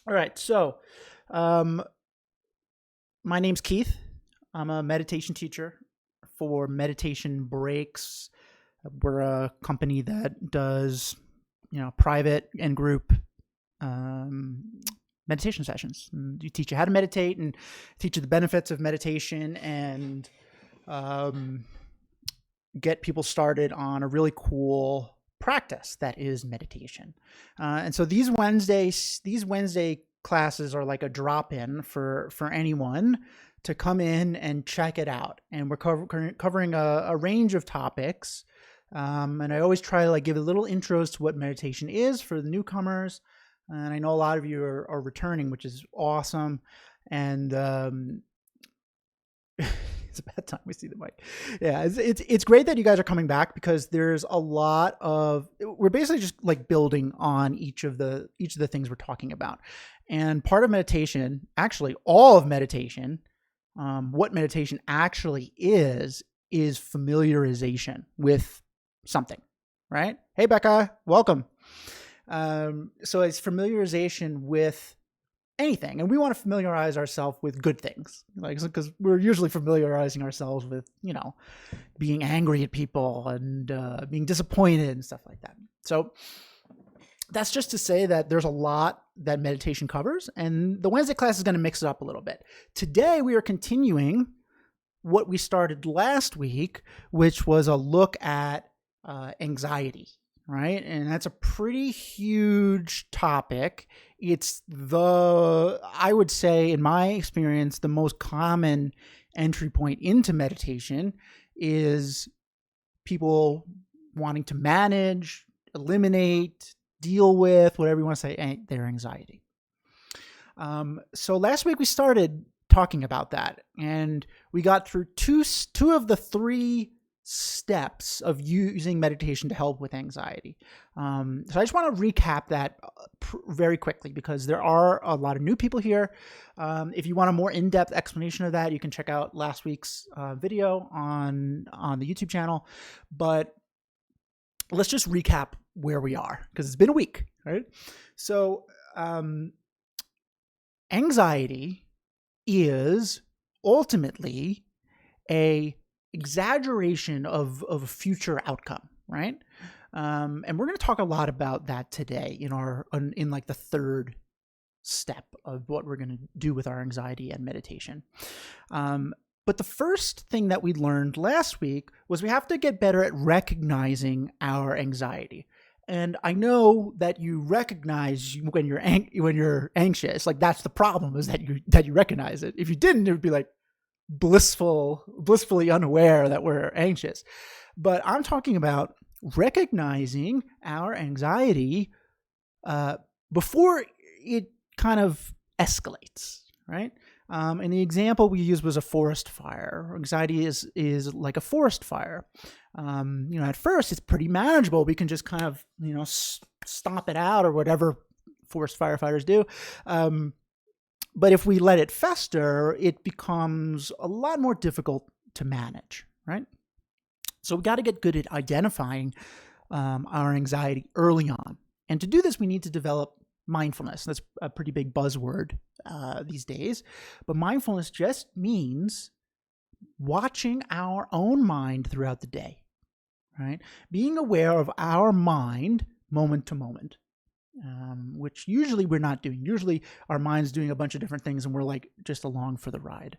All right. So, um, my name's Keith. I'm a meditation teacher for Meditation Breaks. We're a company that does, private and group um, meditation sessions. And you teach you how to meditate and teach you the benefits of meditation and um, get people started on a really cool practice that is meditation. And so these Wednesday classes are like a drop-in for anyone to come in and check it out. And we're covering a range of topics. And I always try to like give a little intros to what meditation is for the newcomers. And I know a lot of you are returning, which is awesome. And it's about time we see the mic. Yeah, it's great that you guys are coming back because there's a lot of, we're basically just like building on each of the things we're talking about. And part of meditation, actually all of meditation, what meditation actually is familiarization with something, right? Hey, Becca, welcome. So it's familiarization with anything, and we want to familiarize ourselves with good things, like because we're usually familiarizing ourselves with being angry at people and being disappointed and stuff like that. So that's just to say that there's a lot that meditation covers, and the Wednesday class is going to mix it up a little bit. Today we are continuing what we started last week, which was a look at anxiety. Right. And that's a pretty huge topic. It's I would say, in my experience, the most common entry point into meditation is people wanting to manage, eliminate, deal with, whatever you want to say, their anxiety. So last week we started talking about that, and we got through two of the three steps of using meditation to help with anxiety. So I just want to recap that very quickly because there are a lot of new people here. If you want a more in-depth explanation of that, you can check out last week's video on the YouTube channel. But let's just recap where we are because it's been a week, right? So anxiety is ultimately a exaggeration of a future outcome, right? And we're going to talk a lot about that today in like the third step of what we're going to do with our anxiety and meditation. But the first thing that we learned last week was we have to get better at recognizing our anxiety. And I know that you recognize when you're anxious. Like that's the problem, is that you recognize it. If you didn't, it would be like blissfully unaware that we're anxious. But I'm talking about recognizing our anxiety before it kind of escalates, right? And the example we used was a forest fire. Anxiety is like a forest fire. At first it's pretty manageable. We can just kind of, stomp it out or whatever forest firefighters do. But if we let it fester, it becomes a lot more difficult to manage, right? So we got to get good at identifying our anxiety early on. And to do this, we need to develop mindfulness. That's a pretty big buzzword these days. But mindfulness just means watching our own mind throughout the day, right? Being aware of our mind moment to moment. Which usually we're not doing. Usually our mind's doing a bunch of different things and we're like just along for the ride.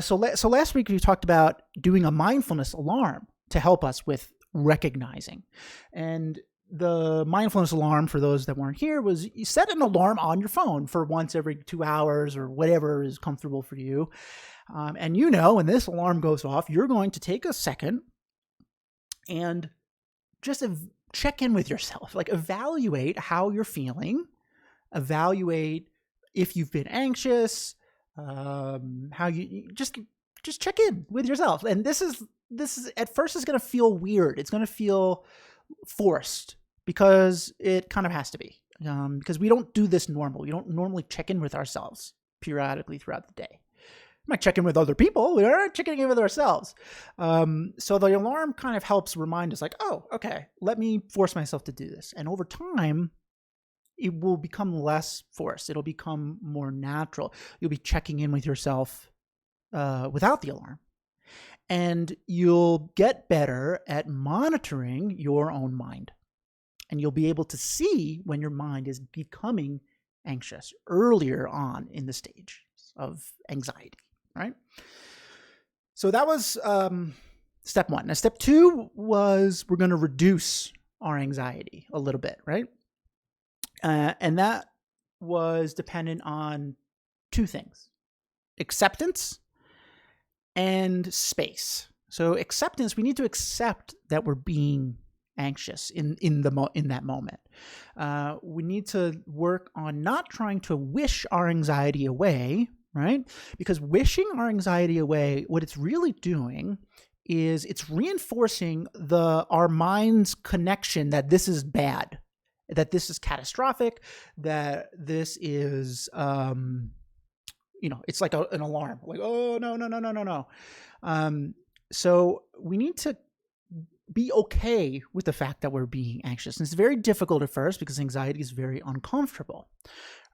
So last week we talked about doing a mindfulness alarm to help us with recognizing. And the mindfulness alarm, for those that weren't here, was you set an alarm on your phone for once every 2 hours or whatever is comfortable for you. And when this alarm goes off, you're going to take a second and just check in with yourself, like evaluate how you're feeling, evaluate if you've been anxious, how you just check in with yourself. And this is at first it's going to feel weird. It's going to feel forced because it kind of has to be, because we don't do this normal. We don't normally check in with ourselves periodically throughout the day. We might check in with other people. We aren't checking in with ourselves. So the alarm kind of helps remind us like, oh, okay, let me force myself to do this. And over time, it will become less forced. It'll become more natural. You'll be checking in with yourself without the alarm. And you'll get better at monitoring your own mind. And you'll be able to see when your mind is becoming anxious earlier on in the stage of anxiety, right? So that was step one. Now, step two was we're going to reduce our anxiety a little bit, right? And that was dependent on two things: acceptance and space. So acceptance, we need to accept that we're being anxious in that moment. We need to work on not trying to wish our anxiety away, right? Because wishing our anxiety away, what it's really doing is it's reinforcing our mind's connection that this is bad, that this is catastrophic, that this is it's like an alarm, like, oh, no. So we need to be okay with the fact that we're being anxious. And it's very difficult at first because anxiety is very uncomfortable,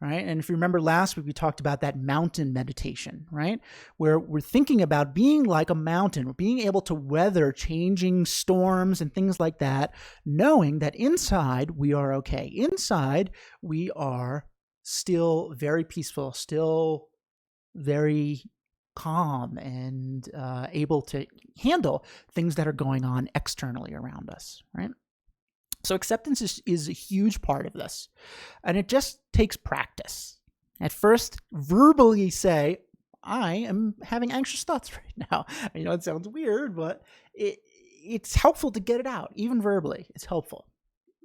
right? And if you remember last week, we talked about that mountain meditation, right? Where we're thinking about being like a mountain, we're being able to weather changing storms and things like that, knowing that inside we are okay. Inside we are still very peaceful, still very calm and able to handle things that are going on externally around us, right? So acceptance is a huge part of this. And it just takes practice. At first, verbally say, I am having anxious thoughts right now. I know it sounds weird, but it's helpful to get it out, even verbally. It's helpful.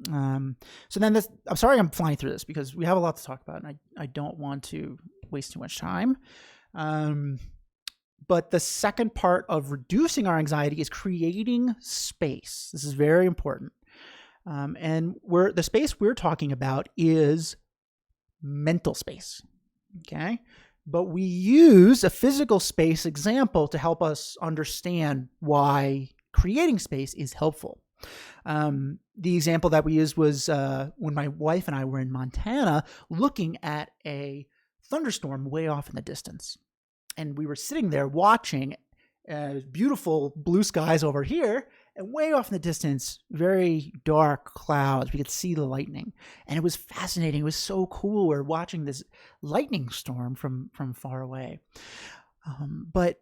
So then I'm sorry I'm flying through this because we have a lot to talk about, and I don't want to waste too much time. But the second part of reducing our anxiety is creating space. This is very important. And the space we're talking about is mental space. Okay. But we use a physical space example to help us understand why creating space is helpful. The example that we used was when my wife and I were in Montana looking at a thunderstorm way off in the distance. And we were sitting there watching beautiful blue skies over here, and way off in the distance, very dark clouds. We could see the lightning, and it was fascinating. It was so cool. We're watching this lightning storm from far away. But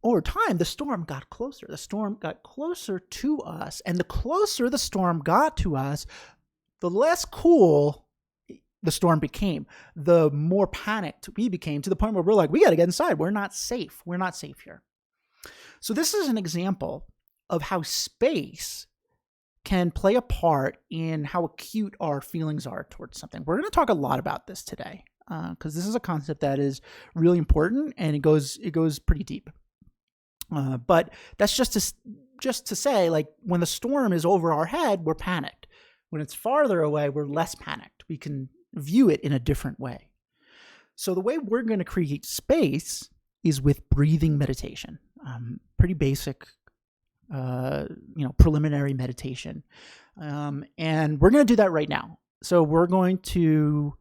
over time, the storm got closer. The storm got closer to us, and the closer the storm got to us, the less cool the storm became, the more panicked we became, to the point where we're like, we got to get inside. We're not safe. We're not safe here. So this is an example of how space can play a part in how acute our feelings are towards something. We're going to talk a lot about this today because this is a concept that is really important, and it goes pretty deep. But that's just to say, like, when the storm is over our head, we're panicked. When it's farther away, we're less panicked. We can view it in a different way. So the way we're going to create space is with breathing meditation. Pretty basic, preliminary meditation. And we're going to do that right now. So we're going to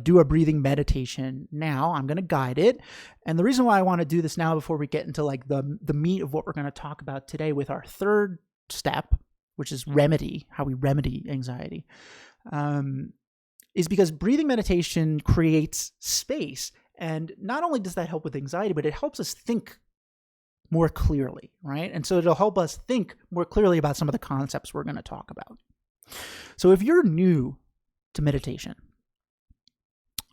do a breathing meditation now. I'm going to guide it. And the reason why I want to do this now before we get into like the meat of what we're going to talk about today with our third step, which is remedy, how we remedy anxiety, is because breathing meditation creates space. And not only does that help with anxiety, but it helps us think more clearly, right? And so it'll help us think more clearly about some of the concepts we're going to talk about. So if you're new to meditation,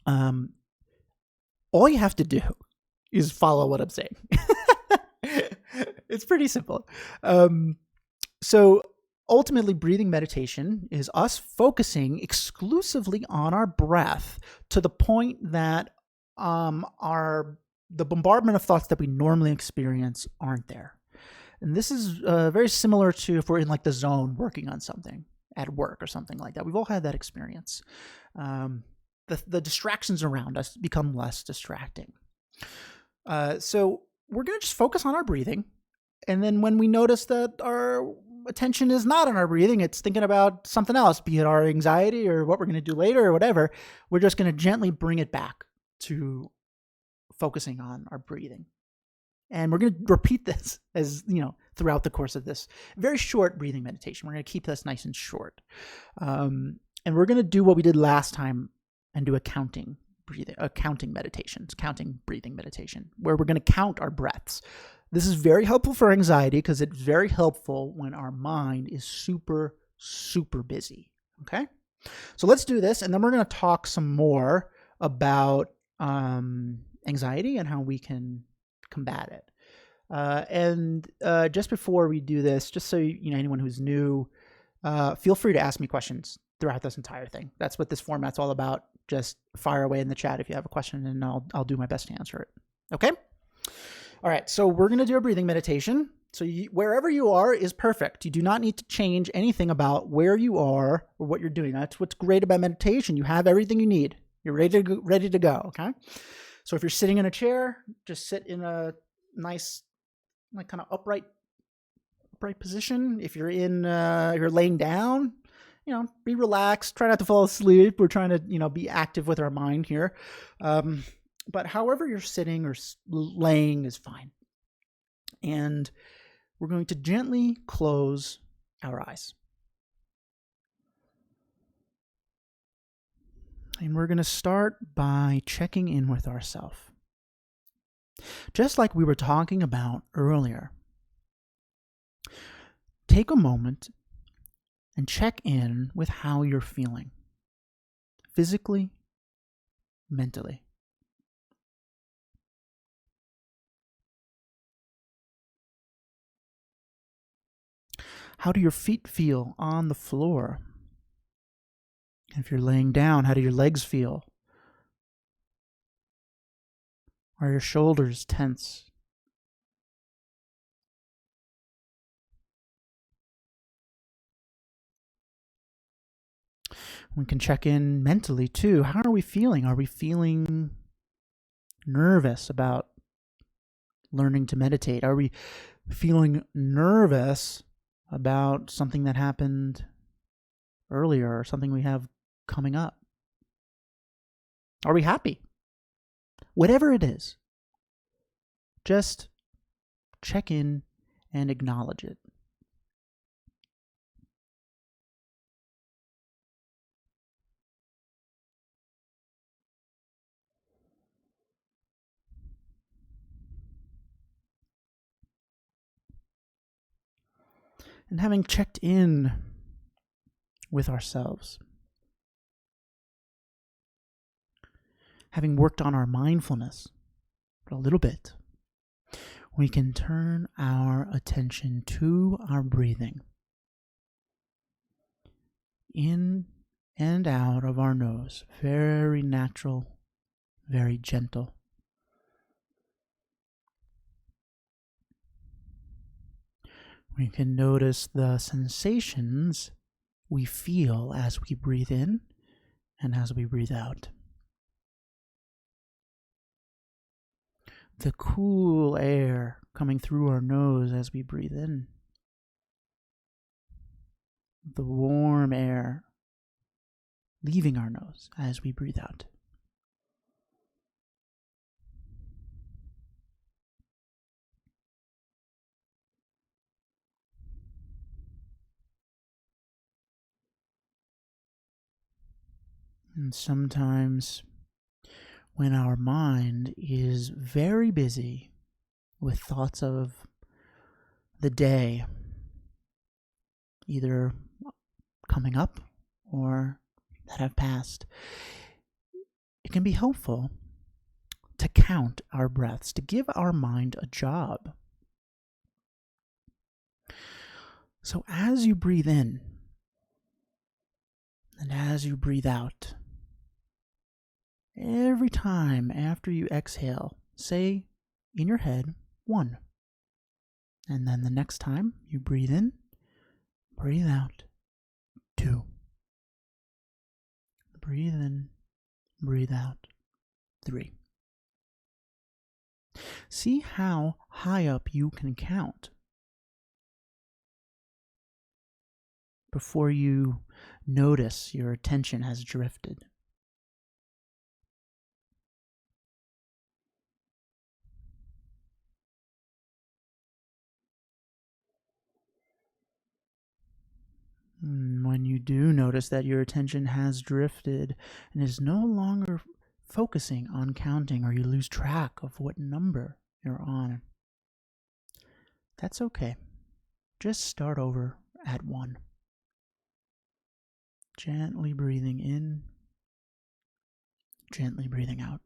all you have to do is follow what I'm saying. It's pretty simple. So ultimately, breathing meditation is us focusing exclusively on our breath to the point that the bombardment of thoughts that we normally experience aren't there. And this is very similar to if we're in like the zone working on something at work or something like that. We've all had that experience. The distractions around us become less distracting. So we're going to just focus on our breathing. And then when we notice that our attention is not on our breathing, it's thinking about something else, be it our anxiety or what we're going to do later or whatever, we're just going to gently bring it back to focusing on our breathing. And we're going to repeat this throughout the course of this very short breathing meditation. We're going to keep this nice and short. And we're going to do what we did last time and do a counting breathing meditation, where we're going to count our breaths. This is very helpful for anxiety because it's very helpful when our mind is super, super busy. Okay? So let's do this, and then we're going to talk some more about anxiety and how we can combat it. Just before we do this, just so anyone who's new, feel free to ask me questions throughout this entire thing. That's what this format's all about. Just fire away in the chat if you have a question, and I'll do my best to answer it. Okay? All right, so we're going to do a breathing meditation. So wherever you are is perfect. You do not need to change anything about where you are or what you're doing. That's what's great about meditation. You have everything you need. You're ready to go, okay? So if you're sitting in a chair, just sit in a nice, like kind of upright position. If you're you're laying down, be relaxed. Try not to fall asleep. We're trying to, be active with our mind here. But however you're sitting or laying is fine. And we're going to gently close our eyes. And we're going to start by checking in with ourselves. Just like we were talking about earlier, take a moment and check in with how you're feeling, physically, mentally. How do your feet feel on the floor? If you're laying down, how do your legs feel? Are your shoulders tense? We can check in mentally too. How are we feeling? Are we feeling nervous about learning to meditate? Are we feeling nervous about something that happened earlier or something we have coming up? Are we happy? Whatever it is, just check in and acknowledge it. And having checked in with ourselves, having worked on our mindfulness a little bit, we can turn our attention to our breathing, in and out of our nose, very natural, very gentle. We can notice the sensations we feel as we breathe in and as we breathe out. The cool air coming through our nose as we breathe in. The warm air leaving our nose as we breathe out. And sometimes when our mind is very busy with thoughts of the day, either coming up or that have passed, it can be helpful to count our breaths, to give our mind a job. So as you breathe in and as you breathe out, every time after you exhale, say in your head, 1. And then the next time you breathe in, breathe out, 2. Breathe in, breathe out, 3. See how high up you can count. before you notice your attention has drifted. When you do notice that your attention has drifted and is no longer focusing on counting, or you lose track of what number you're on, that's okay. Just start over at 1. Gently breathing in, gently breathing out.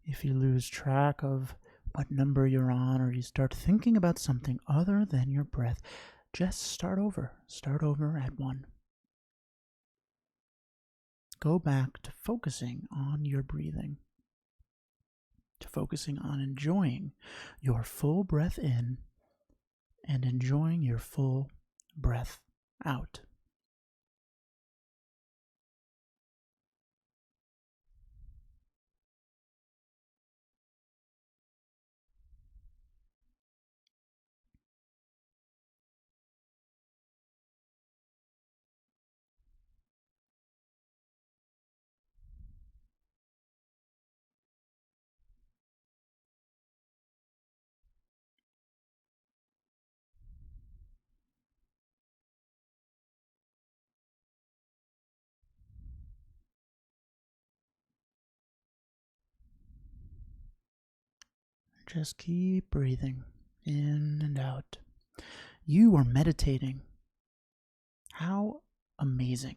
If you lose track of what number you're on, or you start thinking about something other than your breath, just start over. Start over at 1. Go back to focusing on your breathing, to focusing on enjoying your full breath in and enjoying your full breath out. Just keep breathing in and out. You are meditating. How amazing.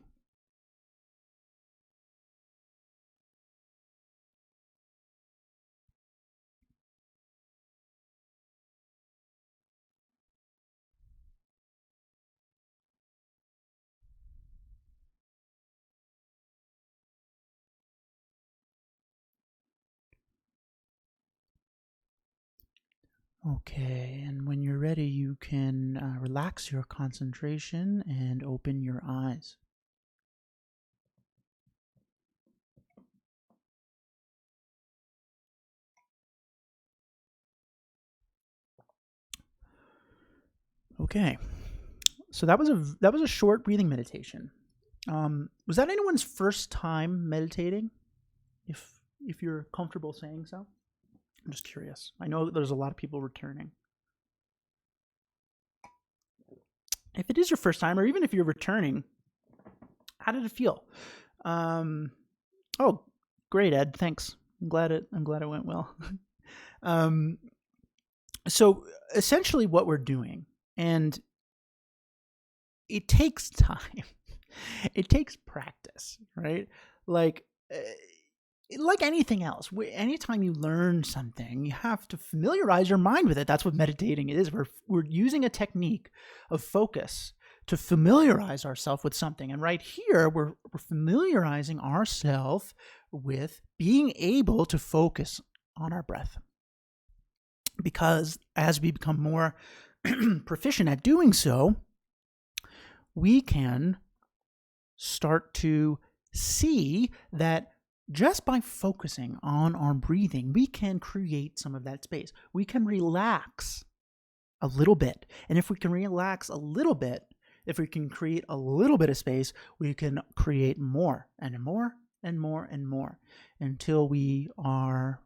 Okay, and when you're ready, you can relax your concentration and open your eyes. Okay, so that was a short breathing meditation. Was that anyone's first time meditating? If you're comfortable saying so, I'm just curious. I know there's a lot of people returning. If it is your first time, or even if you're returning, how did it feel? Oh, great, Ed. Thanks. I'm glad it went well. So essentially, what we're doing, and it takes time. It takes practice, right? Like anything else, anytime you learn something, you have to familiarize your mind with it. That's what meditating is. We're using a technique of focus to familiarize ourselves with something. And right here, we're familiarizing ourselves with being able to focus on our breath. Because as we become more proficient at doing so, we can start to see that just by focusing on our breathing, we can create some of that space. We can relax a little bit. And if we can relax a little bit, if we can create a little bit of space, we can create more and more and more and more until we are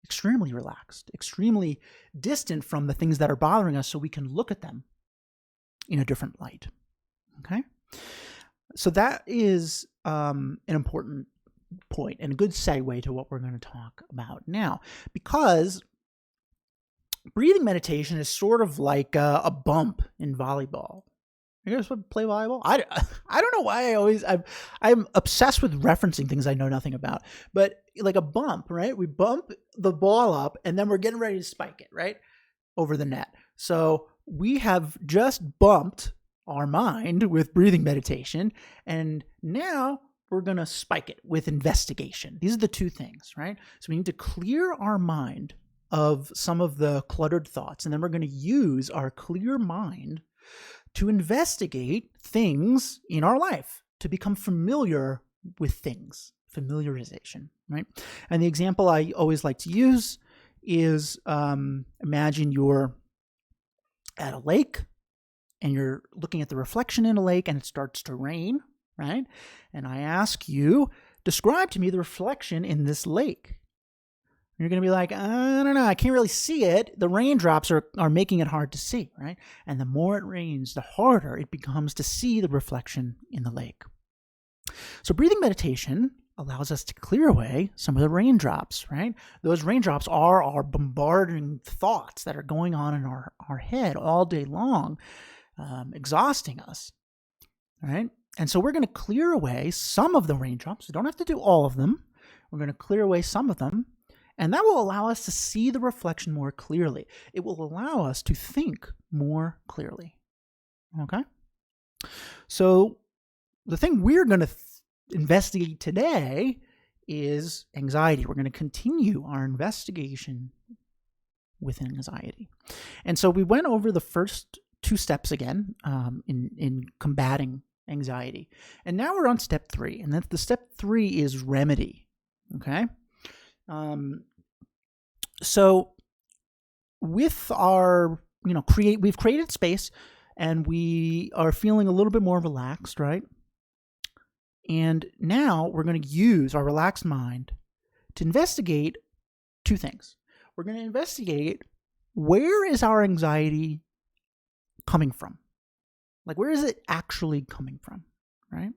extremely relaxed, extremely distant from the things that are bothering us, so we can look at them in a different light. Okay? So that is an important point and a good segue to what we're going to talk about now, because breathing meditation is sort of like a bump in volleyball. You guys play volleyball? I don't know why I'm obsessed with referencing things I know nothing about, but like a bump, right? We bump the ball up and then we're getting ready to spike it, right? Over the net. So we have just bumped our mind with breathing meditation, and now we're going to spike it with investigation. These are the two things, right? So we need to clear our mind of some of the cluttered thoughts, and then we're going to use our clear mind to investigate things in our life, to become familiar with things, familiarization, right? And the example I always like to use is imagine you're at a lake and you're looking at the reflection in a lake and it starts to rain, right? And I ask you, describe to me the reflection in this lake. You're going to be like, I don't know, I can't really see it. The raindrops are making it hard to see, right? And the more it rains, the harder it becomes to see the reflection in the lake. So breathing meditation allows us to clear away some of the raindrops, right? Those raindrops are our bombarding thoughts that are going on in our head all day long, exhausting us, right? And so we're going to clear away some of the raindrops. We don't have to do all of them. We're going to clear away some of them. And that will allow us to see the reflection more clearly. It will allow us to think more clearly. Okay? So the thing we're going to investigate today is anxiety. We're going to continue our investigation with anxiety. And so we went over the first two steps again in combating anxiety. And now we're on step 3. And the step 3 is remedy. Okay? So with our, we've created space and we are feeling a little bit more relaxed, right? And now we're going to use our relaxed mind to investigate two things. We're going to investigate, where is our anxiety coming from? Like, where is it actually coming from, right?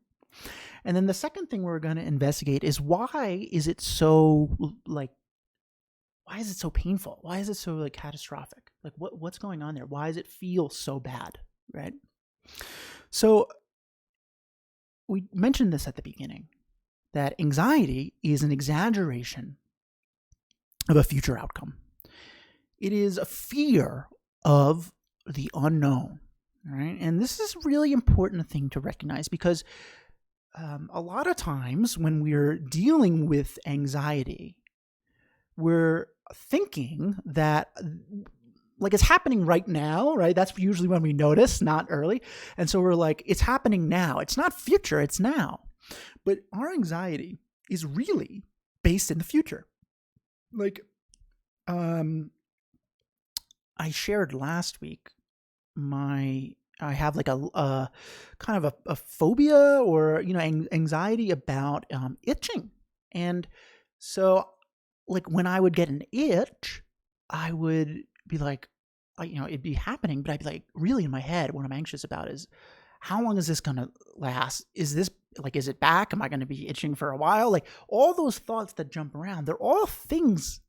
And then the second thing we're going to investigate is, why is it so painful? Why is it so catastrophic? Like, what's going on there? Why does it feel so bad, right? So we mentioned this at the beginning, that anxiety is an exaggeration of a future outcome. It is a fear of the unknown, right? And this is a really important thing to recognize, because a lot of times when we're dealing with anxiety, we're thinking that it's happening right now, right? That's usually when we notice, not early. And so we're like, it's happening now. It's not future, it's now. But our anxiety is really based in the future. I shared last week I have a kind of a phobia or, anxiety about itching. And so when I would get an itch, I would be like, it'd be happening, but I'd be like, really in my head, what I'm anxious about is, how long is this going to last? Is this is it back? Am I going to be itching for a while? All those thoughts that jump around, they're all things,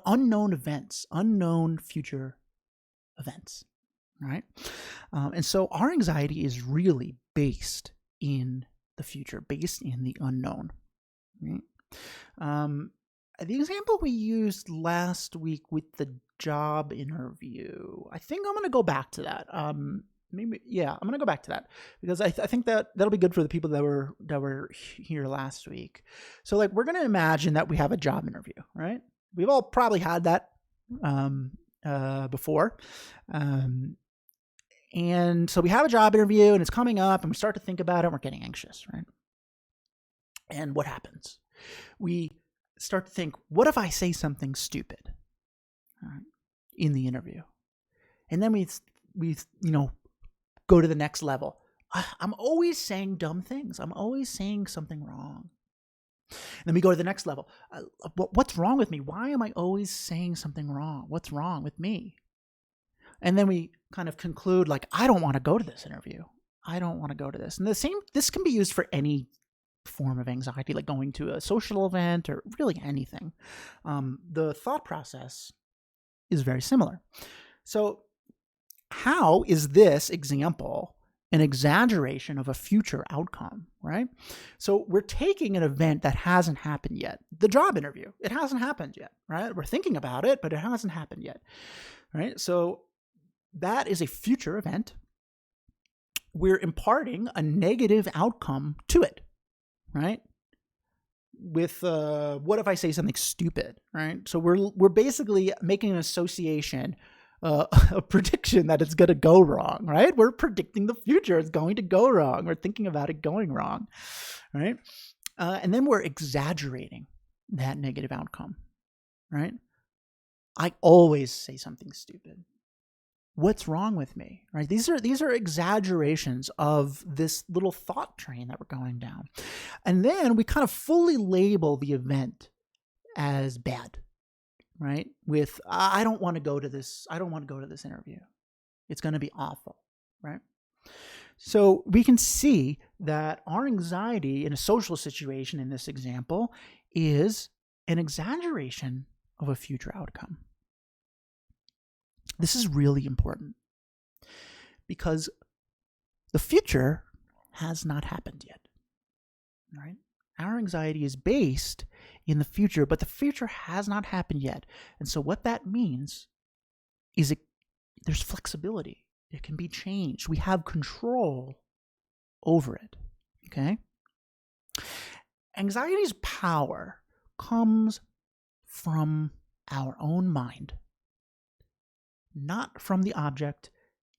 unknown events, unknown future events, right? And so our anxiety is really based in the future, based in the unknown, right? The example we used last week with the job interview, I think I'm going to go back to that. I'm going to go back to that, because I think that'll be good for the people that were here last week. So we're going to imagine that we have a job interview, right? We've all probably had that before. And so we have a job interview and it's coming up and we start to think about it and we're getting anxious, right? And what happens? We start to think, what if I say something stupid in the interview? And then we go to the next level. I'm always saying dumb things. I'm always saying something wrong. And then we go to the next level. What's wrong with me? Why am I always saying something wrong? What's wrong with me? And then we kind of conclude, I don't want to go to this interview. I don't want to go to this. And this can be used for any form of anxiety, like going to a social event or really anything. The thought process is very similar. So how is this example an exaggeration of a future outcome, right? So we're taking an event that hasn't happened yet. The job interview, it hasn't happened yet, right? We're thinking about it, but it hasn't happened yet, right? So that is a future event. we're imparting a negative outcome to it, right? With what if I say something stupid, right? So we're basically making an association, a prediction that it's going to go wrong, right? We're predicting the future. It's going to go wrong. We're thinking about it going wrong, right? And then we're exaggerating that negative outcome, right? I always say something stupid. What's wrong with me, right? These are exaggerations of this little thought train that we're going down. And then we kind of fully label the event as bad, right? With, I don't want to go to this interview. It's going to be awful, right? So we can see that our anxiety in a social situation in this example is an exaggeration of a future outcome. This is really important because the future has not happened yet, right? Our anxiety is based in the future, but the future has not happened yet. And so what that means is there's flexibility. It can be changed. We have control over it, okay? Anxiety's power comes from our own mind. Not from the object,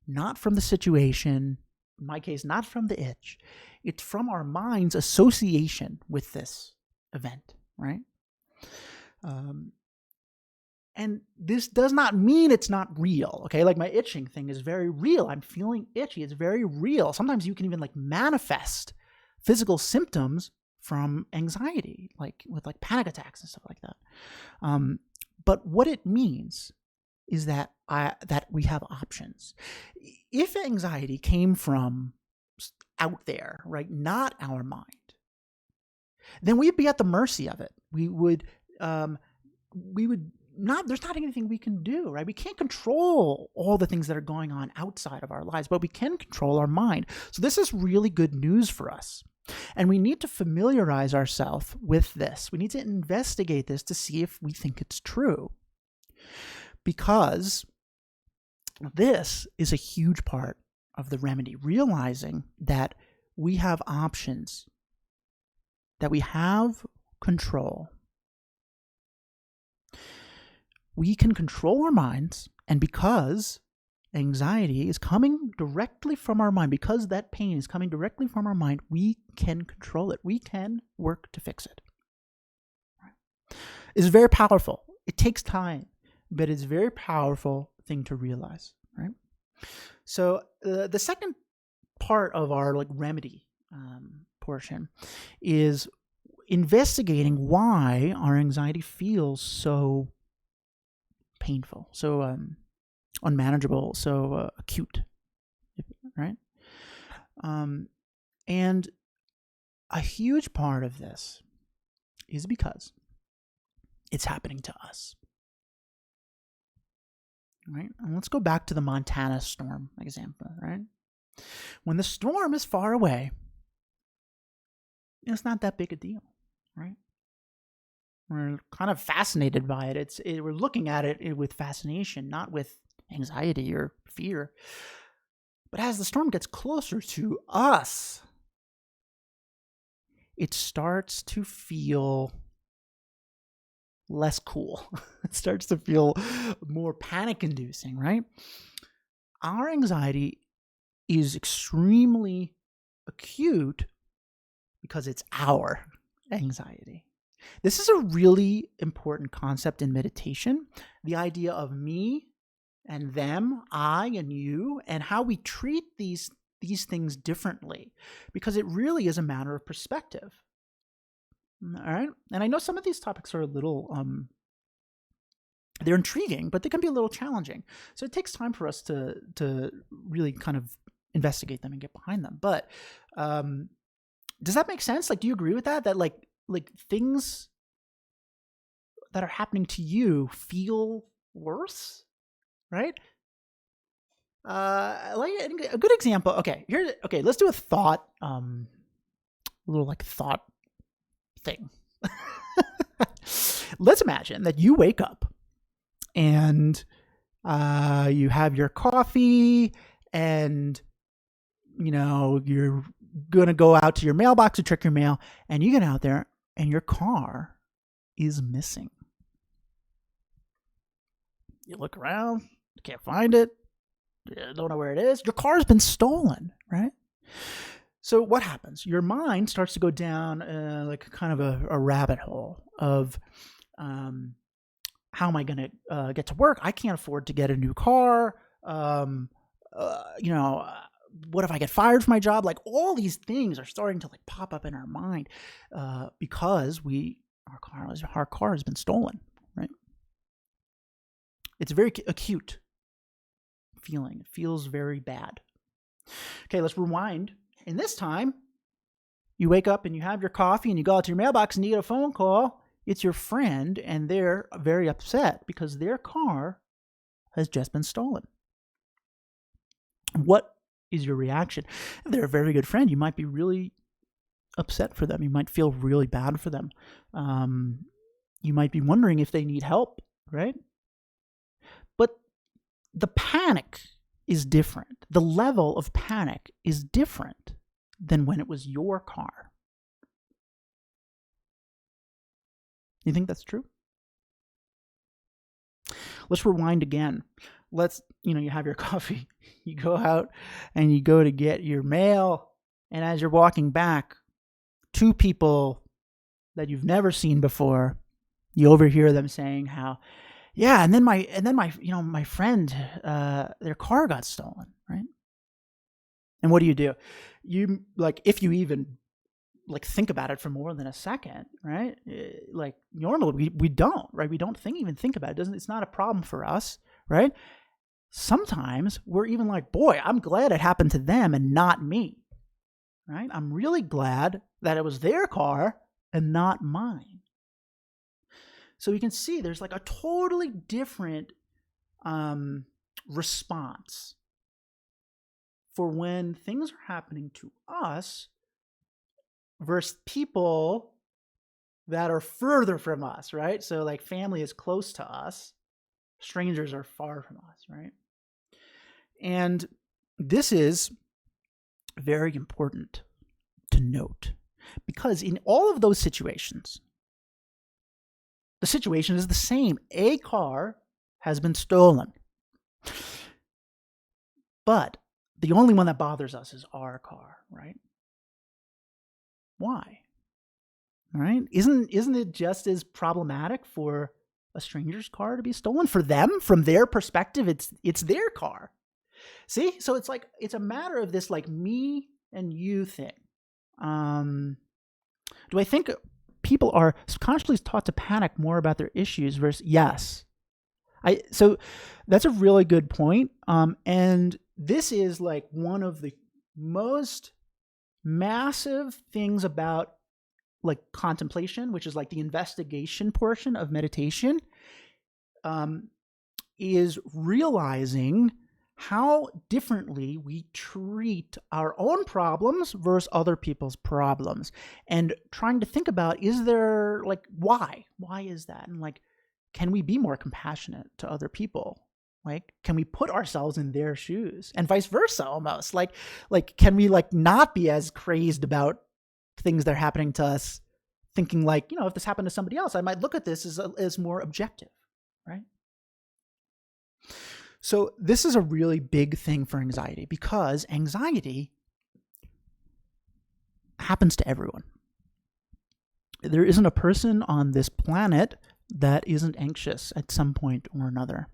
not from the situation, in my case, not from the itch. It's from our mind's association with this event, right? And this does not mean it's not real, okay? Like my itching thing is very real. I'm feeling itchy. It's very real. Sometimes you can even manifest physical symptoms from anxiety, with panic attacks and stuff like that. But what it means is that we have options. If anxiety came from out there, right, not our mind, then we'd be at the mercy of it. We would not. There's not anything we can do, right? We can't control all the things that are going on outside of our lives, but we can control our mind. So this is really good news for us. And we need to familiarize ourselves with this. We need to investigate this to see if we think it's true. Because this is a huge part of the remedy, realizing that we have options, that we have control. We can control our minds, and because anxiety is coming directly from our mind, because that pain is coming directly from our mind, we can control it. We can work to fix it. It's very powerful. It takes time. But it's a very powerful thing to realize, right? So the second part of our remedy portion is investigating why our anxiety feels so painful, so unmanageable, so acute, right? And a huge part of this is because it's happening to us. Right? And let's go back to the Montana storm example, right? When the storm is far away, it's not that big a deal, right? We're kind of fascinated by it. We're looking at it with fascination, not with anxiety or fear. But as the storm gets closer to us, it starts to feel less cool. It starts to feel more panic-inducing, right? Our anxiety is extremely acute because it's our anxiety. This is a really important concept in meditation, the idea of me and them, I and you, and how we treat these things differently, because it really is a matter of perspective. All right. And I know some of these topics are a little, they're intriguing, but they can be a little challenging. So it takes time for us to really kind of investigate them and get behind them. But does that make sense? Do you agree with that? That like things that are happening to you feel worse, right? A good example. Okay, let's do a thought, a little thought thing. Let's imagine that you wake up and you have your coffee and you're going to go out to your mailbox to check your mail, and you get out there and your car is missing. You look around, you can't find it, you don't know where it is. Your car's been stolen, right? So what happens? Your mind starts to go down like kind of a rabbit hole of how am I going to get to work? I can't afford to get a new car. What if I get fired from my job? Like all these things are starting to like pop up in our mind because our car has been stolen, right? It's a very acute feeling. It feels very bad. Okay, let's rewind. And this time, you wake up and you have your coffee and you go out to your mailbox and you get a phone call. It's your friend, and they're very upset because their car has just been stolen. What is your reaction? If they're a very good friend, you might be really upset for them. You might feel really bad for them. You might be wondering if they need help, right? But the panic is different. The level of panic is different than when it was your car. You think that's true? Let's rewind again. You have your coffee, you go out and you go to get your mail. And as you're walking back, two people that you've never seen before, you overhear them saying how, yeah, and then my friend, their car got stolen, right? And what do? You if you even think about it for more than a second, right? Like normally we don't, right? We don't even think about it. It's not a problem for us, right? Sometimes we're even like, boy, I'm glad it happened to them and not me, right? I'm really glad that it was their car and not mine. So you can see there's like a totally different response for when things are happening to us versus people that are further from us, right? So like family is close to us, strangers are far from us, right? And this is very important to note because in all of those situations, the situation is the same. A car has been stolen. But the only one that bothers us is our car, right? Why? Right? Isn't it just as problematic for a stranger's car to be stolen? For them, from their perspective, it's their car. See? So it's a matter of this like me and you thing. Do I think people are consciously taught to panic more about their issues versus yes? So that's a really good point. And this is like one of the most massive things about like contemplation, which is like the investigation portion of meditation, is realizing how differently we treat our own problems versus other people's problems, and trying to think about, is there like, why is that? And like, can we be more compassionate to other people? Like, can we put ourselves in their shoes and vice versa almost? Like, can we like not be as crazed about things that are happening to us, thinking like, if this happened to somebody else, I might look at this as more objective, right? So this is a really big thing for anxiety because anxiety happens to everyone. There isn't a person on this planet that isn't anxious at some point or another.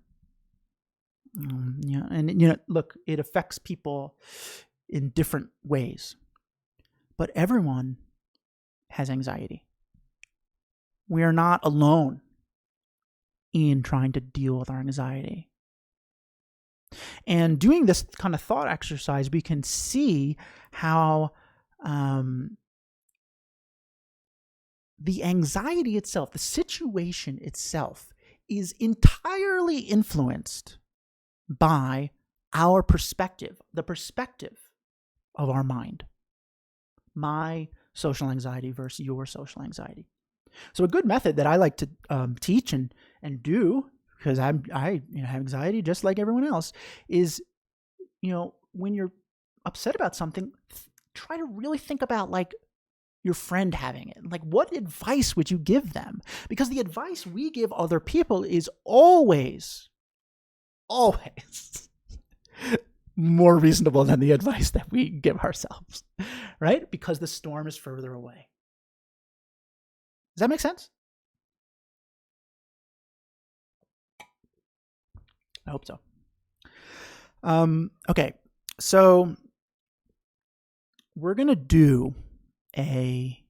Look, it affects people in different ways, but everyone has anxiety. We are not alone in trying to deal with our anxiety. And doing this kind of thought exercise, we can see how the anxiety itself, the situation itself, is entirely influenced by our perspective, the perspective of our mind. My social anxiety versus your social anxiety. So a good method that I like to teach and do, because I have anxiety just like everyone else, is when you're upset about something, try to really think about like your friend having it. Like, what advice would you give them? Because the advice we give other people is always more reasonable than the advice that we give ourselves, right? Because the storm is further away. Does that make sense? I hope so. Okay, so we're going to do a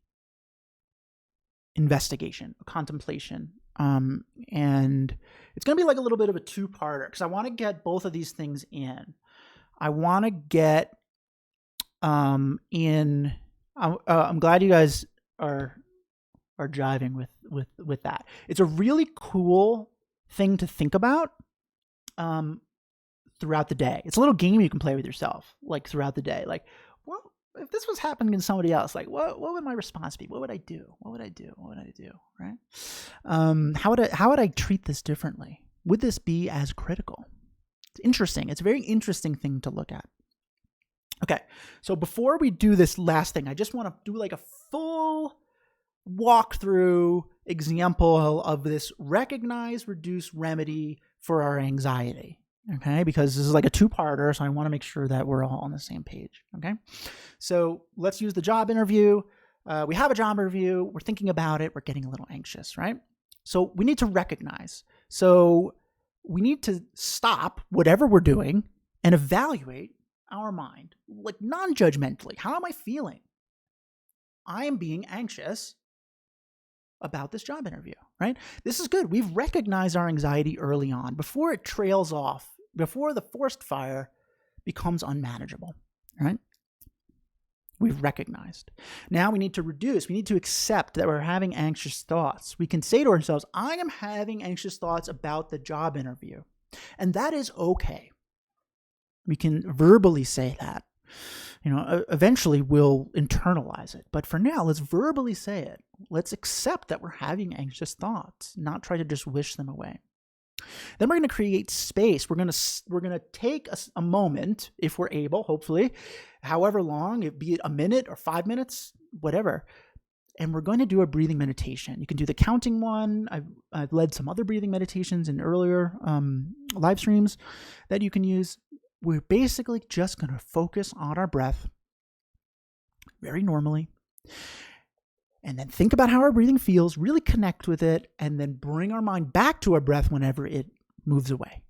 investigation, a contemplation, and it's going to be like a little bit of a two-parter because I want to get both of these things in. I want to get in. I'm glad you guys are jiving with that. It's a really cool thing to think about throughout the day. It's a little game you can play with yourself, like throughout the day. Like, well, if this was happening to somebody else, like what would my response be? What would I do? What would I do? What would I do? Right? How would I treat this differently? Would this be as critical? It's interesting. It's a very interesting thing to look at. Okay, so before we do this last thing, I just want to do like a full walkthrough example of this recognize, reduce, remedy for our anxiety. Okay, because this is like a two-parter, so I want to make sure that we're all on the same page. Okay, so let's use the job interview. We have a job interview. We're thinking about it. We're getting a little anxious, right? So we need to recognize. So we need to stop whatever we're doing and evaluate our mind, like non-judgmentally. How am I feeling? I am being anxious about this job interview, right? This is good. We've recognized our anxiety early on before it trails off, before the forest fire becomes unmanageable, right? We've recognized. Now we need to reduce. We need to accept that we're having anxious thoughts. We can say to ourselves, I am having anxious thoughts about the job interview. And that is okay. We can verbally say that. Eventually we'll internalize it. But for now, let's verbally say it. Let's accept that we're having anxious thoughts, not try to just wish them away. Then we're going to create space. We're going to take a moment, if we're able, hopefully, however long, be it a minute or 5 minutes, whatever. And we're going to do a breathing meditation. You can do the counting one. I've led some other breathing meditations in earlier live streams that you can use. We're basically just going to focus on our breath very normally. And then think about how our breathing feels, really connect with it, and then bring our mind back to our breath whenever it moves away.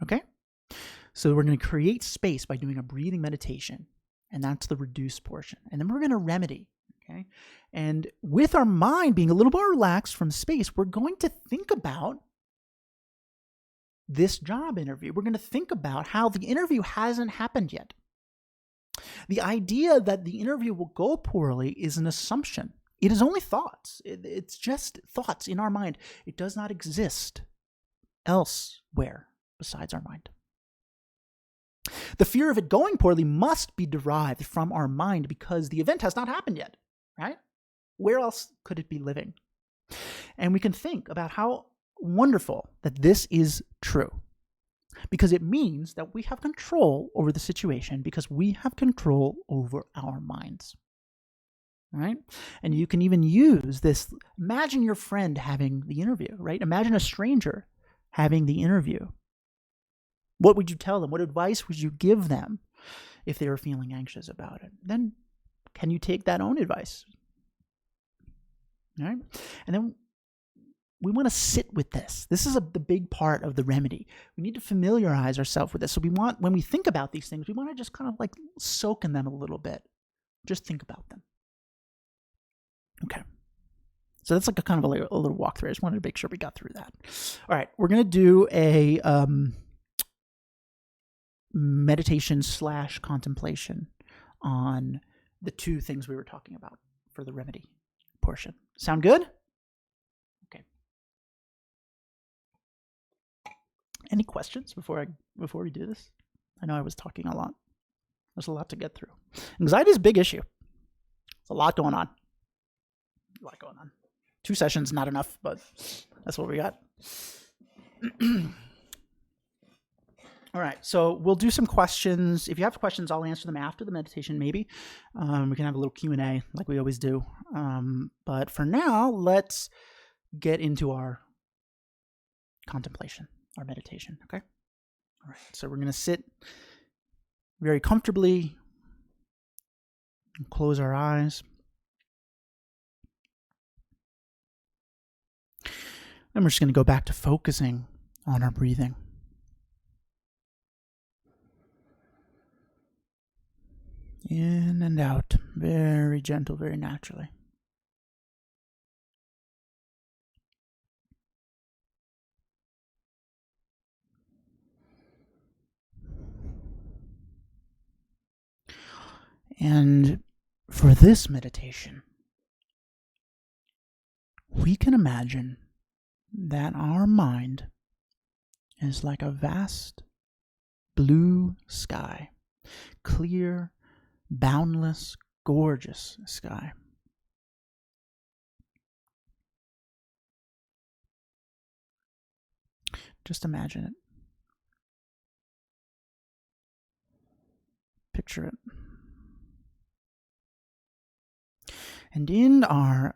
Okay? So we're going to create space by doing a breathing meditation, and that's the reduced portion. And then we're going to remedy. Okay? And with our mind being a little more relaxed from space, we're going to think about this job interview. We're going to think about how the interview hasn't happened yet. The idea that the interview will go poorly is an assumption. It is only thoughts. It's just thoughts in our mind. It does not exist elsewhere besides our mind. The fear of it going poorly must be derived from our mind because the event has not happened yet, right? Where else could it be living? And we can think about how wonderful that this is true because it means that we have control over the situation because we have control over our minds. Right? And you can even use this. Imagine your friend having the interview, right? Imagine a stranger having the interview. What would you tell them? What advice would you give them if they were feeling anxious about it? Then can you take that own advice? All right? And then we want to sit with this. This is the big part of the remedy. We need to familiarize ourselves with this. So when we think about these things, we want to just kind of like soak in them a little bit. Just think about them. Okay. So that's like a kind of a little walkthrough. I just wanted to make sure we got through that. All right. We're going to do a meditation / contemplation on the two things we were talking about for the remedy portion. Sound good? Okay. Any questions before we do this? I know I was talking a lot. There's a lot to get through. Anxiety is a big issue. There's a lot going on. 2 sessions, not enough, but that's what we got. All right, so we'll do some questions. If you have questions, I'll answer them after the meditation, maybe. We can have a little Q&A like we always do. But for now, let's get into our contemplation, our meditation, okay? All right, so we're going to sit very comfortably and close our eyes. And we're just going to go back to focusing on our breathing. In and out, very gentle, very naturally. And for this meditation, we can imagine that our mind is like a vast blue sky, clear, boundless, gorgeous sky. Just imagine it. Picture it. And in our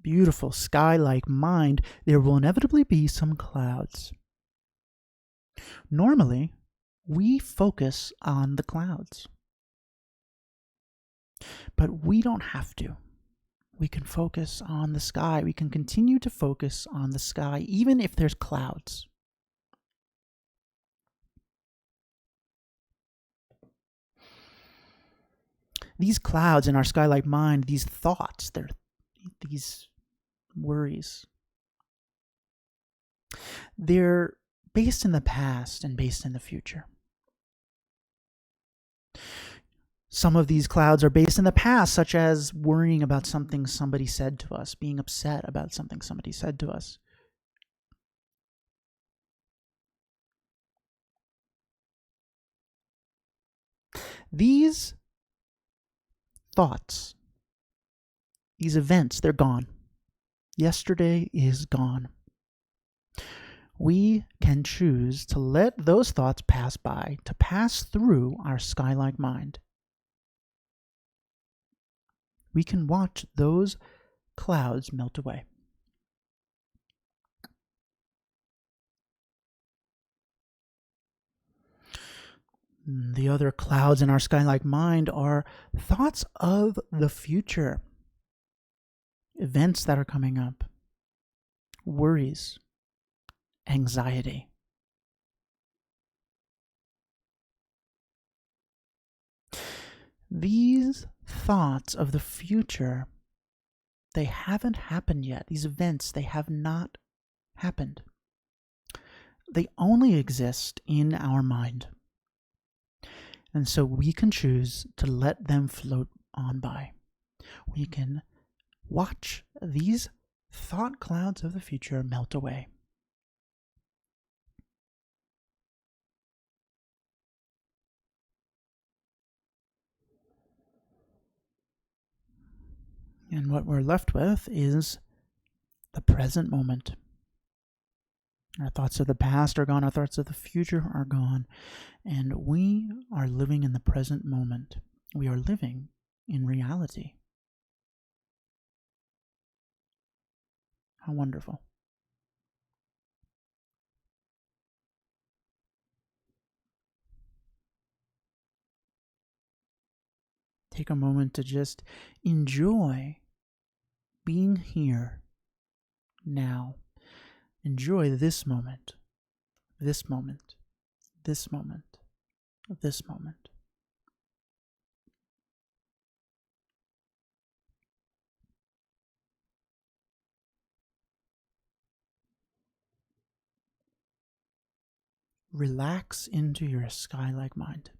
beautiful sky-like mind, there will inevitably be some clouds. Normally, we focus on the clouds. But we don't have to. We can focus on the sky. We can continue to focus on the sky, even if there's clouds. These clouds in our sky-like mind, these thoughts, these worries, they're based in the past and based in the future. Some of these clouds are based in the past, such as worrying about something somebody said to us, being upset about something somebody said to us. These thoughts, these events, they're gone. Yesterday is gone. We can choose to let those thoughts pass by, to pass through our sky-like mind. We can watch those clouds melt away. The other clouds in our sky-like mind are thoughts of the future, events that are coming up, worries, anxiety. These thoughts of the future, they haven't happened yet. These events, they have not happened. They only exist in our mind. And so we can choose to let them float on by. We can watch these thought clouds of the future melt away. And what we're left with is the present moment. Our thoughts of the past are gone, our thoughts of the future are gone, and we are living in the present moment. We are living in reality. How wonderful. Take a moment to just enjoy being here now. Enjoy this moment, this moment, this moment, this moment. Relax into your sky-like mind.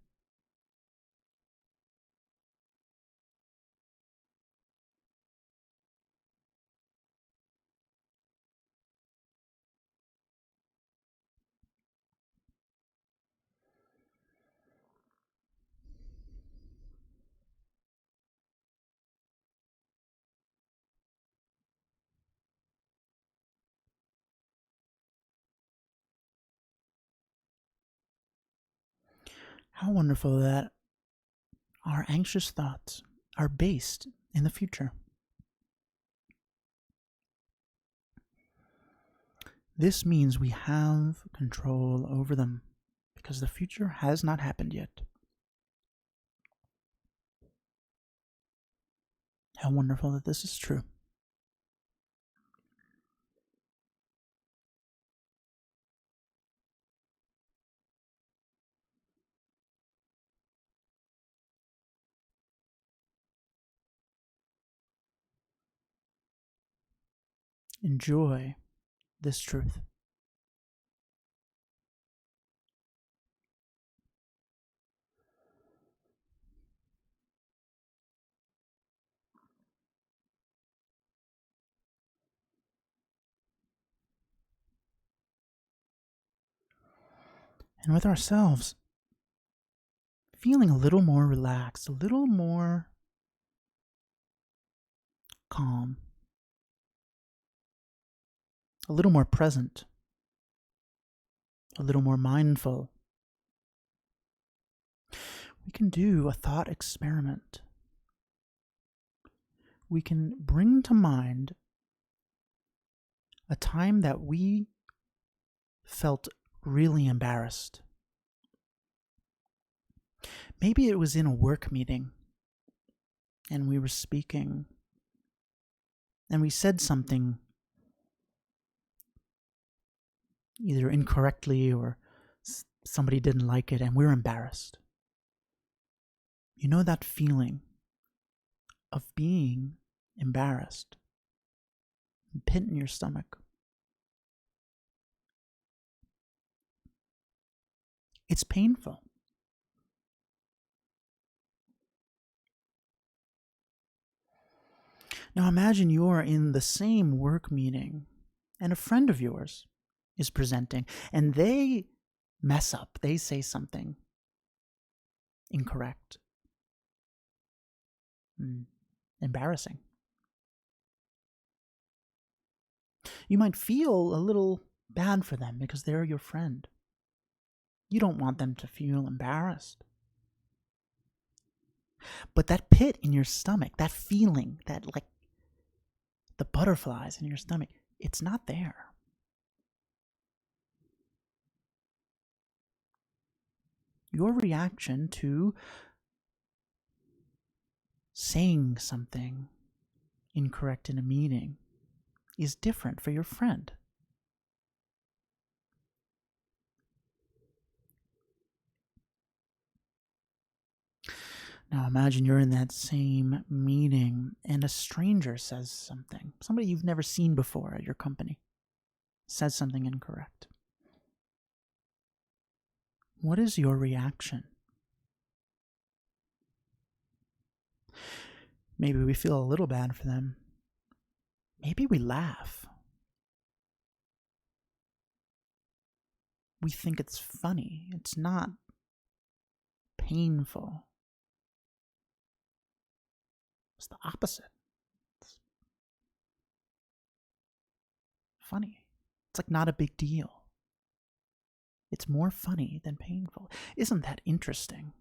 How wonderful that our anxious thoughts are based in the future. This means we have control over them because the future has not happened yet. How wonderful that this is true. Enjoy this truth. And with ourselves, feeling a little more relaxed, a little more calm, a little more present, a little more mindful, we can do a thought experiment. We can bring to mind a time that we felt really embarrassed. Maybe it was in a work meeting and we were speaking and we said something either incorrectly or somebody didn't like it and we're embarrassed. You know that feeling of being embarrassed, pit in your stomach. It's painful. Now imagine you're in the same work meeting and a friend of yours is presenting and they mess up. They say something incorrect. Embarrassing. You might feel a little bad for them because they're your friend. You don't want them to feel embarrassed. But that pit in your stomach, that feeling, that like the butterflies in your stomach, it's not there. Your reaction to saying something incorrect in a meeting is different for your friend. Now imagine you're in that same meeting and a stranger says something, somebody you've never seen before at your company, says something incorrect. What is your reaction? Maybe we feel a little bad for them. Maybe we laugh. We think it's funny. It's not painful. It's the opposite. It's funny. It's like not a big deal. It's more funny than painful. Isn't that interesting?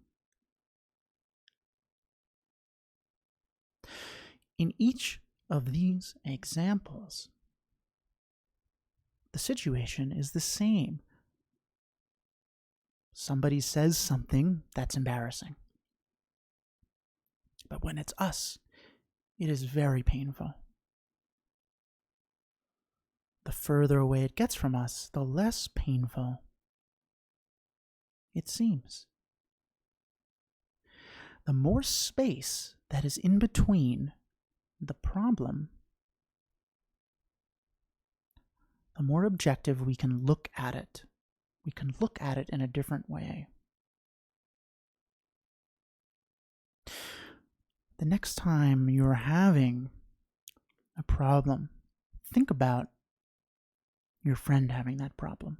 In each of these examples, the situation is the same. Somebody says something that's embarrassing. But when it's us, it is very painful. The further away it gets from us, the less painful it seems. The more space that is in between the problem, the more objective we can look at it. We can look at it in a different way. The next time you're having a problem, think about your friend having that problem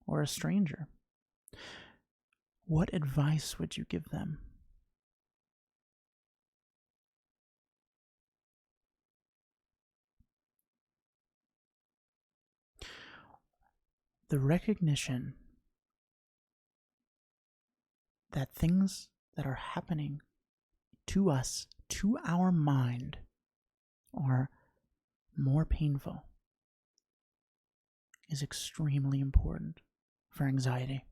or a stranger. What advice would you give them? The recognition that things that are happening to us, to our mind, are more painful is extremely important for anxiety.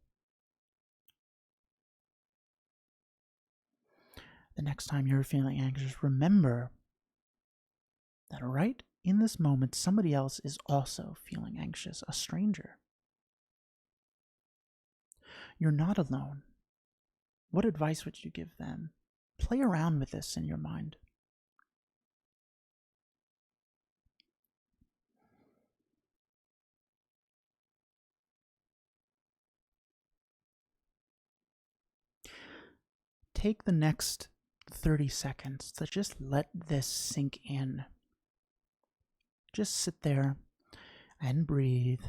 The next time you're feeling anxious, remember that right in this moment, somebody else is also feeling anxious, a stranger. You're not alone. What advice would you give them? Play around with this in your mind. Take the next 30 seconds to just let this sink in. Just sit there and breathe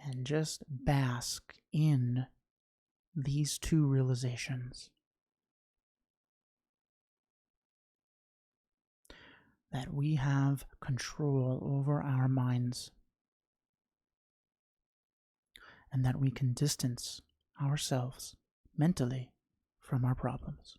and just bask in these two realizations. That we have control over our minds and that we can distance ourselves mentally from our problems.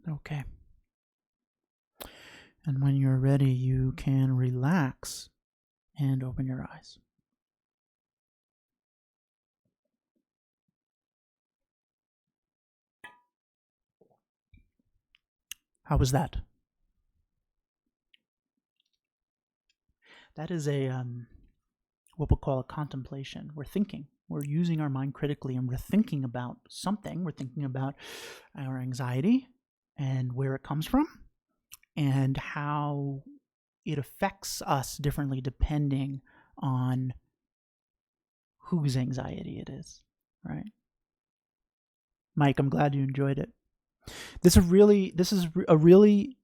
Okay. And when you're ready, you can relax and open your eyes. How was that? That is a what we'll call a contemplation. We're thinking. We're using our mind critically, and we're thinking about something. We're thinking about our anxiety and where it comes from and how it affects us differently depending on whose anxiety it is, right? Mike, I'm glad you enjoyed it. This is a really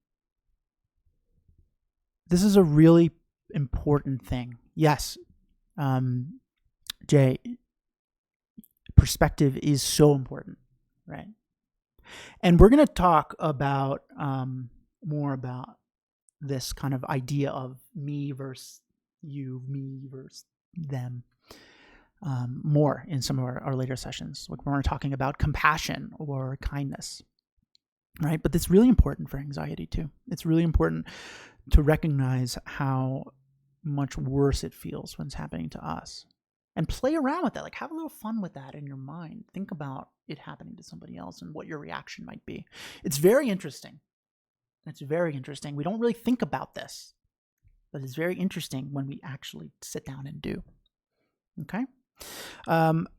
important thing. Yes, Jay, perspective is so important, right? And we're going to talk about more about this kind of idea of me versus you, me versus them, more in some of our later sessions, like when we're talking about compassion or kindness, right? But it's really important for anxiety too. It's really important to recognize how much worse it feels when it's happening to us. And play around with that. Like, have a little fun with that in your mind. Think about it happening to somebody else and what your reaction might be. It's very interesting. It's very interesting. We don't really think about this, but it's very interesting when we actually sit down and do. Okay?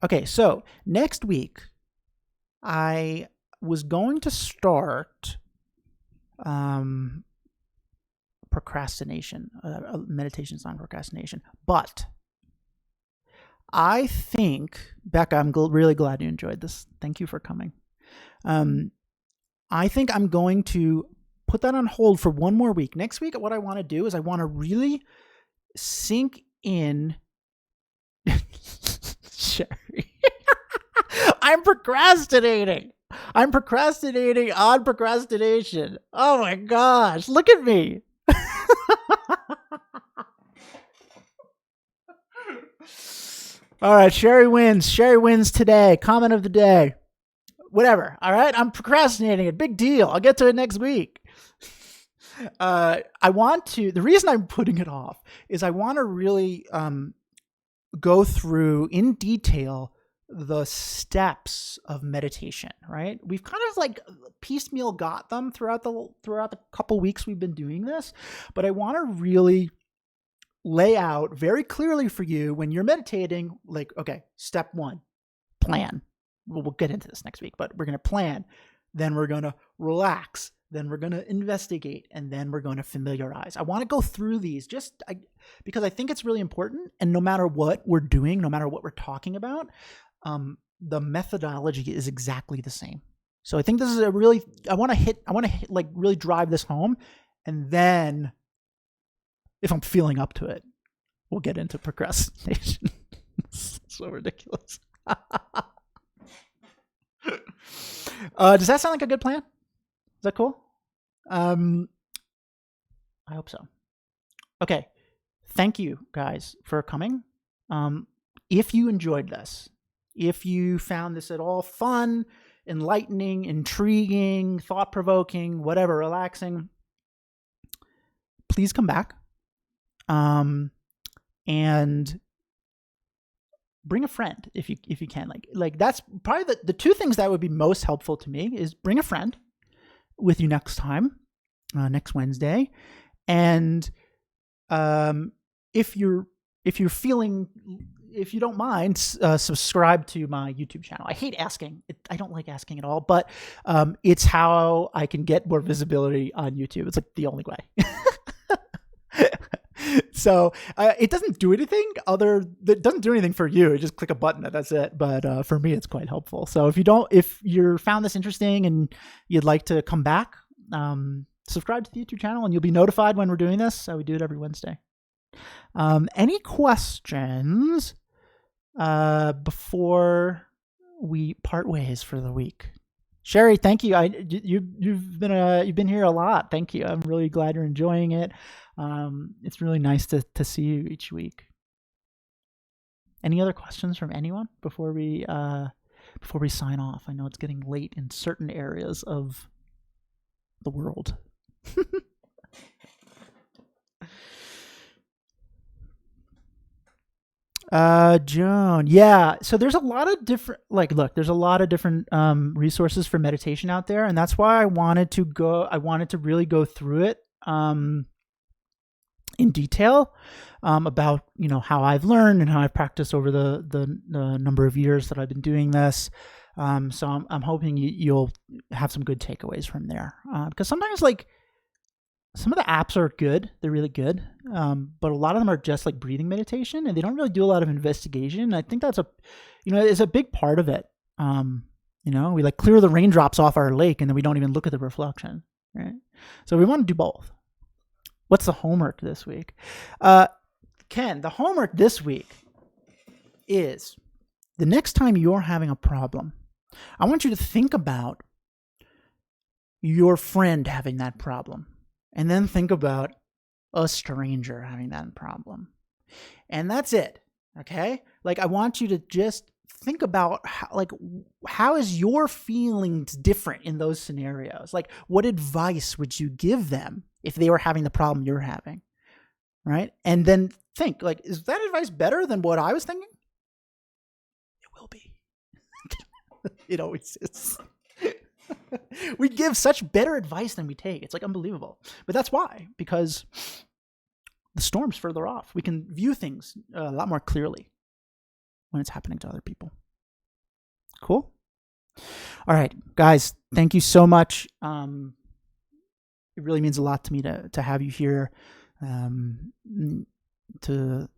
Okay, so next week, I was going to start procrastination, meditations on procrastination, but I think, Becca, I'm really glad you enjoyed this. Thank you for coming. I think I'm going to put that on hold for one more week. Next week, what I want to do is I want to really sink in. Sherry. I'm procrastinating. I'm procrastinating on procrastination. Oh my gosh, look at me. All right, Sherry wins. Sherry wins today. Comment of the day. Whatever. All right, I'm procrastinating it. Big deal. I'll get to it next week. The reason I'm putting it off is I want to really go through in detail the steps of meditation, right? We've kind of like piecemeal got them throughout the couple weeks we've been doing this, but I want to really lay out very clearly for you when you're meditating, like, okay, step 1, plan. We'll get into this next week, but we're going to plan. Then we're going to relax. Then we're going to investigate. And then we're going to familiarize. I want to go through these because I think it's really important. And no matter what we're doing, no matter what we're talking about, the methodology is exactly the same. So I think this is I want to like really drive this home. And then if I'm feeling up to it, we'll get into procrastination. So ridiculous. Does that sound like a good plan? Is that cool? I hope so. Okay. Thank you guys for coming. If you enjoyed this, if you found this at all fun, enlightening, intriguing, thought-provoking, whatever, relaxing, please come back. And bring a friend if you can. Like that's probably the two things that would be most helpful to me is bring a friend with you next time, next Wednesday. And if you don't mind, subscribe to my YouTube channel. I hate asking. I don't like asking at all, but it's how I can get more visibility on YouTube. It's like the only way. So it doesn't do anything it doesn't do anything for you. Just click a button and that's it. But for me, it's quite helpful. So if you found this interesting and you'd like to come back, subscribe to the YouTube channel and you'll be notified when we're doing this. We do it every Wednesday. Any questions before we part ways for the week? Sherry, thank you. You've been here a lot. Thank you. I'm really glad you're enjoying it. It's really nice to see you each week. Any other questions from anyone before we sign off? I know it's getting late in certain areas of the world. Joan. Yeah. So there's a lot of different, there's a lot of different resources for meditation out there. And that's why I wanted to really go through it in detail about, how I've learned and how I've practiced over the number of years that I've been doing this. So I'm hoping you'll have some good takeaways from there. Because sometimes some of the apps are good. They're really good. But a lot of them are just like breathing meditation and they don't really do a lot of investigation. I think that's it's a big part of it. We clear the raindrops off our lake and then we don't even look at the reflection, right? So we want to do both. What's the homework this week? Ken, the homework this week is the next time you're having a problem, I want you to think about your friend having that problem. And then think about a stranger having that problem. And that's it. Okay? I want you to just think about how is your feelings different in those scenarios? What advice would you give them if they were having the problem you're having? Right? And then think, is that advice better than what I was thinking? It will be. It always is. We give such better advice than we take. It's unbelievable. But that's why, because the storm's further off. We can view things a lot more clearly when it's happening to other people. Cool? All right, guys, thank you so much. It really means a lot to me to have you here, to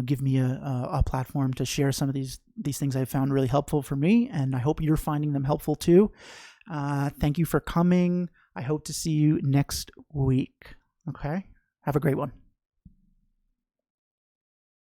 give me a platform to share some of these things I've found really helpful for me, and I hope you're finding them helpful too. Thank you for coming. I hope to see you next week. Okay? Have a great one.